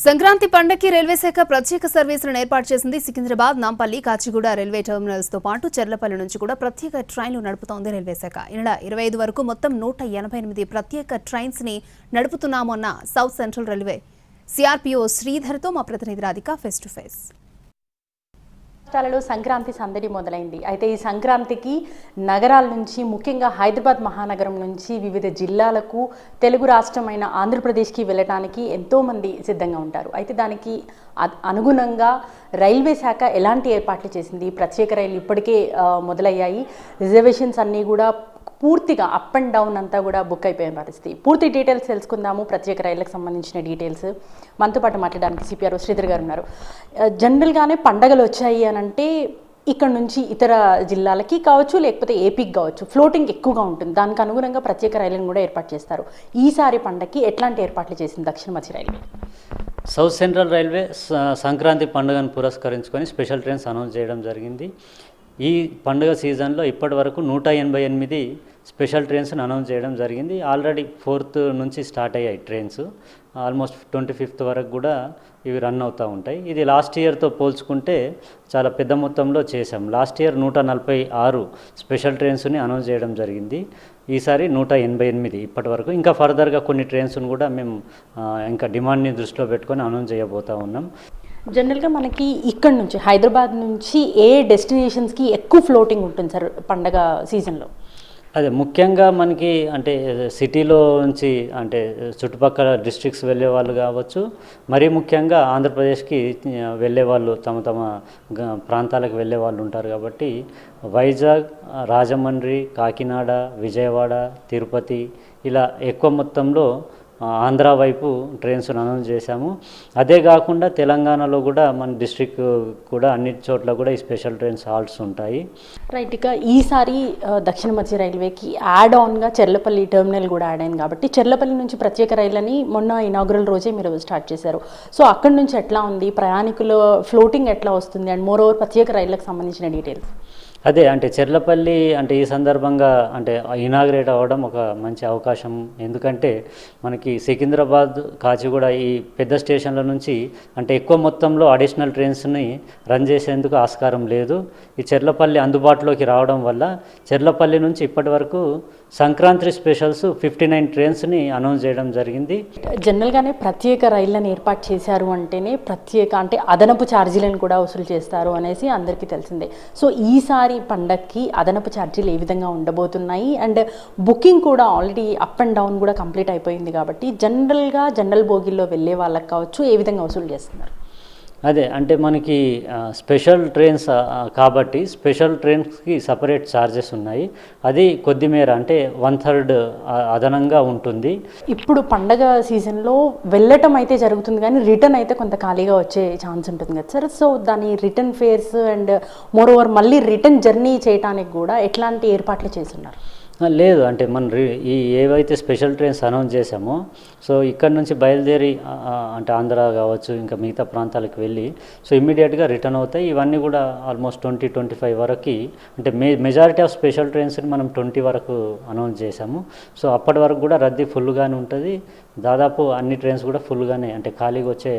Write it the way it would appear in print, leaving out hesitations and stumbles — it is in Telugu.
సంక్రాంతి పండగకి రైల్వే శాఖ ప్రత్యేక సర్వీసులను ఏర్పాటు చేసింది. సికింద్రాబాద్, నాంపల్లి, కాచిగూడ రైల్వే టెర్మినల్స్ తో పాటు చెర్లపల్లి నుంచి కూడా ప్రత్యేక ట్రైన్లు నడుపుతోంది రైల్వే శాఖ. ఈ నెల 25 వరకు మొత్తం 188 ప్రత్యేక ట్రైన్స్ ని నడుపుతున్నామన్న సౌత్ సెంట్రల్ రైల్వే సిఆర్పీఓ శ్రీధర్తో మా ప్రతినిధి రాధిక ఫేస్ టు ఫేస్. రాష్ట్రాలలో సంక్రాంతి సందడి మొదలైంది. అయితే ఈ సంక్రాంతికి నగరాల నుంచి, ముఖ్యంగా హైదరాబాద్ మహానగరం నుంచి వివిధ జిల్లాలకు, తెలుగు రాష్ట్రమైన ఆంధ్రప్రదేశ్కి వెళ్ళడానికి ఎంతోమంది సిద్ధంగా ఉంటారు. అయితే దానికి అనుగుణంగా రైల్వే శాఖ ఎలాంటి ఏర్పాట్లు చేసింది? ప్రత్యేక రైలు ఇప్పటికే మొదలయ్యాయి. రిజర్వేషన్స్ అన్నీ కూడా పూర్తిగా అప్ అండ్ డౌన్ అంతా కూడా బుక్ అయిపోయిన పరిస్థితి. పూర్తి డీటెయిల్స్ తెలుసుకుందాము. ప్రత్యేక రైళ్లకు సంబంధించిన డీటెయిల్స్ మనతో పాటు మాట్లాడడానికి సిపిఆర్ఓ శ్రీధర్ గారు ఉన్నారు. జనరల్గానే పండగలు వచ్చాయి అని అంటే ఇక్కడ నుంచి ఇతర జిల్లాలకి కావచ్చు, లేకపోతే ఏపీకి కావచ్చు, ఫ్లోటింగ్ ఎక్కువగా ఉంటుంది. దానికి అనుగుణంగా ప్రత్యేక రైళ్లను కూడా ఏర్పాటు చేస్తారు. ఈసారి పండగకి ఎట్లాంటి ఏర్పాట్లు చేసింది దక్షిణ మధ్య railway? South central railway Sankranti పండుగను పురస్కరించుకొని స్పెషల్ ట్రైన్స్ అనౌన్స్ చేయడం జరిగింది. ఈ పండుగ సీజన్లో ఇప్పటి వరకు 188 స్పెషల్ ట్రైన్స్ని అనౌన్స్ చేయడం జరిగింది. ఆల్రెడీ 4th నుంచి స్టార్ట్ అయ్యాయి ట్రైన్స్. ఆల్మోస్ట్ 25th వరకు కూడా ఇవి రన్ అవుతూ ఉంటాయి. ఇది లాస్ట్ ఇయర్తో పోల్చుకుంటే చాలా పెద్ద మొత్తంలో చేశాం. లాస్ట్ ఇయర్ 146 స్పెషల్ ట్రైన్స్ని అనౌన్స్ చేయడం జరిగింది. ఈసారి 188 ఇప్పటి వరకు. ఇంకా ఫర్దర్గా కొన్ని ట్రైన్స్ను కూడా మేము ఇంకా డిమాండ్ని దృష్టిలో పెట్టుకొని అనౌన్స్ చేయబోతూ ఉన్నాం. జనరల్గా మనకి ఇక్కడ నుంచి హైదరాబాద్ నుంచి ఏ డెస్టినేషన్స్కి ఎక్కువ ఫ్లోటింగ్ ఉంటుంది సార్ పండగ సీజన్లో? అదే ముఖ్యంగా మనకి అంటే సిటీలో నుంచి అంటే చుట్టుపక్కల డిస్ట్రిక్ట్స్ వెళ్ళే వాళ్ళు కావచ్చు, మరీ ముఖ్యంగా ఆంధ్రప్రదేశ్కి వెళ్ళే వాళ్ళు తమ ప్రాంతాలకు వెళ్ళే వాళ్ళు ఉంటారు. కాబట్టి వైజాగ్, రాజమండ్రి, కాకినాడ, విజయవాడ, తిరుపతి ఇలా ఎక్కువ మొత్తంలో ఆంధ్ర వైపు ట్రైన్స్ అనౌన్స్ చేశాము. అదే కాకుండా తెలంగాణలో కూడా మన డిస్ట్రిక్ట్ కూడా అన్ని చోట్ల కూడా ఈ స్పెషల్ ట్రైన్స్ హాల్ట్స్ ఉంటాయి. రైట్. ఇక ఈసారి దక్షిణ మధ్య రైల్వేకి యాడ్ ఆన్గా చెర్లపల్లి టెర్మినల్ కూడా యాడ్ అయింది. కాబట్టి చెర్లపల్లి నుంచి ప్రత్యేక రైళ్ళని మొన్న ఇనాగ్రల్ రోజే మీరు స్టార్ట్ చేశారు. సో అక్కడి నుంచి ఎట్లా ఉంది, ప్రయాణికుల ఫ్లోటింగ్ ఎట్లా వస్తుంది, అండ్ మోర్ ఓవర్ ప్రత్యేక రైళ్ళకు సంబంధించిన డీటెయిల్స్? అదే అంటే చెర్లపల్లి అంటే ఈ సందర్భంగా అంటే ఇనాగ్రేట్ అవ్వడం ఒక మంచి అవకాశం. ఎందుకంటే మనకి సికింద్రాబాద్, కాచిగూడ ఈ పెద్ద స్టేషన్ల నుంచి అంటే ఎక్కువ మొత్తంలో అడిషనల్ ట్రైన్స్ని రన్ చేసేందుకు ఆస్కారం లేదు. ఈ చెర్లపల్లి అందుబాటులోకి రావడం వల్ల చెర్లపల్లి నుంచి ఇప్పటి వరకు సంక్రాంతి స్పెషల్స్ 59 ట్రైన్స్ని అనౌన్స్ చేయడం జరిగింది. జనరల్గానే ప్రత్యేక రైళ్ళని ఏర్పాటు చేశారు అంటేనే అంటే అదనపు ఛార్జీలను కూడా వసూలు చేస్తారు అనేసి అందరికీ తెలిసిందే. సో ఈసారి పండగకి అదనపు ఛార్జీలు ఏ విధంగా ఉండబోతున్నాయి, అండ్ బుకింగ్ కూడా ఆల్రెడీ అప్ అండ్ డౌన్ కూడా కంప్లీట్ అయిపోయింది కాబట్టి జనరల్ బోగిల్లో వెళ్ళే వాళ్ళకి కావచ్చు ఏ విధంగా వసూలు చేస్తున్నారు? అదే అంటే మనకి స్పెషల్ ట్రైన్స్ కాబట్టి స్పెషల్ ట్రైన్స్కి సపరేట్ ఛార్జెస్ ఉన్నాయి. అది కొద్దిమేర అంటే 1/3 అదనంగా ఉంటుంది. ఇప్పుడు పండగ సీజన్లో వెళ్ళటం అయితే జరుగుతుంది, కానీ రిటర్న్ అయితే కొంత ఖాళీగా వచ్చే ఛాన్స్ ఉంటుంది కదా సార్. సో దాని return fares and more over మళ్ళీ రిటర్న్ జర్నీ చేయడానికి కూడా ఎట్లాంటి ఏర్పాట్లు చేస్తున్నారు? లేదు అంటే ఈ ఏవైతే స్పెషల్ ట్రైన్స్ అనౌన్స్ చేశామో సో ఇక్కడ నుంచి బయలుదేరి అంటే ఆంధ్ర కావచ్చు ఇంకా మిగతా ప్రాంతాలకు వెళ్ళి సో ఇమ్మీడియట్గా రిటర్న్ అవుతాయి. ఇవన్నీ కూడా ఆల్మోస్ట్ 20-25 వరకు అంటే మెజారిటీ ఆఫ్ స్పెషల్ ట్రైన్స్ని మనం 20 వరకు అనౌన్స్ చేశాము. సో అప్పటి వరకు కూడా రద్దీ ఫుల్గానే ఉంటుంది. దాదాపు అన్ని ట్రైన్స్ కూడా ఫుల్గానే అంటే ఖాళీగా వచ్చే